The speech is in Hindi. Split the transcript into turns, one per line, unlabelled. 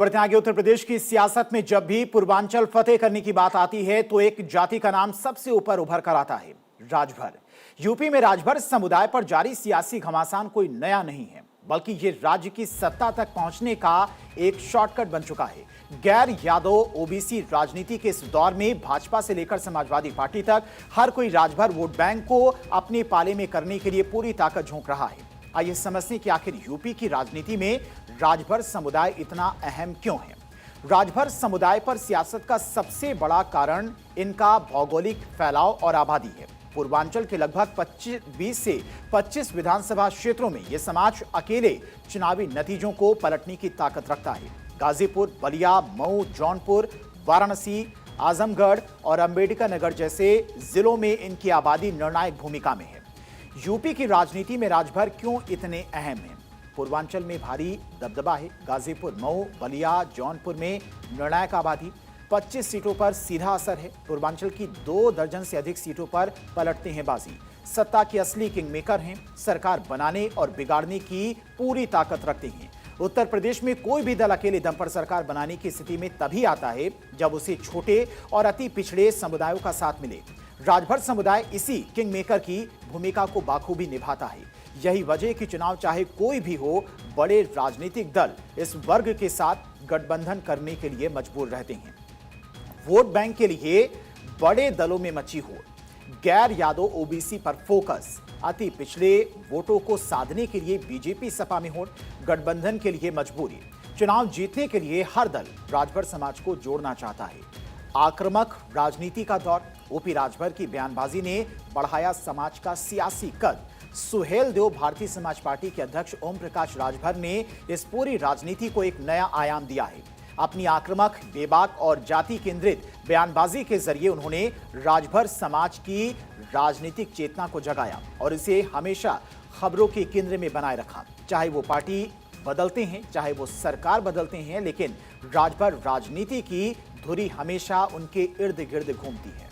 बढ़ते आगे उत्तर प्रदेश की सियासत में जब भी पूर्वांचल फतेह करने की बात आती है तो एक जाति का नाम सबसे ऊपर उभर कर आता है, राजभर। यूपी में राजभर समुदाय पर जारी सियासी घमासान कोई नया नहीं है, बल्कि ये राज्य की सत्ता तक पहुंचने का एक शॉर्टकट बन चुका है। गैर यादव ओबीसी राजनीति के इस दौर में भाजपा से लेकर समाजवादी पार्टी तक हर कोई राजभर वोट बैंक को अपने पाले में करने के लिए पूरी ताकत झोंक रहा है। आइए समझते हैं कि आखिर यूपी की राजनीति में राजभर समुदाय इतना अहम क्यों है। राजभर समुदाय पर सियासत का सबसे बड़ा कारण इनका भौगोलिक फैलाव और आबादी है। पूर्वांचल के लगभग 20 से 25 विधानसभा क्षेत्रों में यह समाज अकेले चुनावी नतीजों को पलटने की ताकत रखता है। गाजीपुर, बलिया, मऊ, जौनपुर, वाराणसी, आजमगढ़ और अंबेडकर नगर जैसे जिलों में इनकी आबादी निर्णायक भूमिका में है। यूपी की राजनीति में राजभर क्यों इतने अहम हैं? पूर्वांचल में भारी दबदबा है। गाजीपुर, मऊ, बलिया, जौनपुर में निर्णायक आबादी, 25 सीटों पर सीधा असर है। पूर्वांचल की 2 दर्जन से अधिक सीटों पर पलटते हैं बाजी। सत्ता के असली किंग मेकर हैं, सरकार बनाने और बिगाड़ने की पूरी ताकत रखते हैं। उत्तर प्रदेश में कोई भी दल अकेले दम पर सरकार बनाने की स्थिति में तभी आता है जब उसे छोटे और अति पिछड़े समुदायों का साथ मिले। राजभर समुदाय इसी किंग मेकर की भूमिका को बाखूबी निभाता है। यही वजह कि चुनाव चाहे कोई भी हो, बड़े राजनीतिक दल इस वर्ग के साथ गठबंधन करने के लिए मजबूर रहते हैं। वोट बैंक के लिए बड़े दलों में मची होड़, गैर यादव ओबीसी पर फोकस, अति पिछड़े वोटों को साधने के लिए बीजेपी सपा में होड़, गठबंधन के लिए मजबूरी। चुनाव जीतने के लिए हर दल राजभर समाज को जोड़ना चाहता है। आक्रामक राजनीति का दौर, ओपी राजभर की बयानबाजी ने बढ़ाया समाज का सियासी कद। सुहेल देव भारतीय समाज पार्टी के अध्यक्ष ओम प्रकाश राजभर ने इस पूरी राजनीति को एक नया आयाम दिया है। अपनी आक्रामक, बेबाक और जाति केंद्रित बयानबाजी के जरिए उन्होंने राजभर समाज की राजनीतिक चेतना को जगाया और इसे हमेशा खबरों के केंद्र में बनाए रखा। चाहे वो पार्टी बदलते हैं, चाहे वो सरकार बदलते हैं, लेकिन राजभर राजनीति की धुरी हमेशा उनके इर्द गिर्द घूमती है।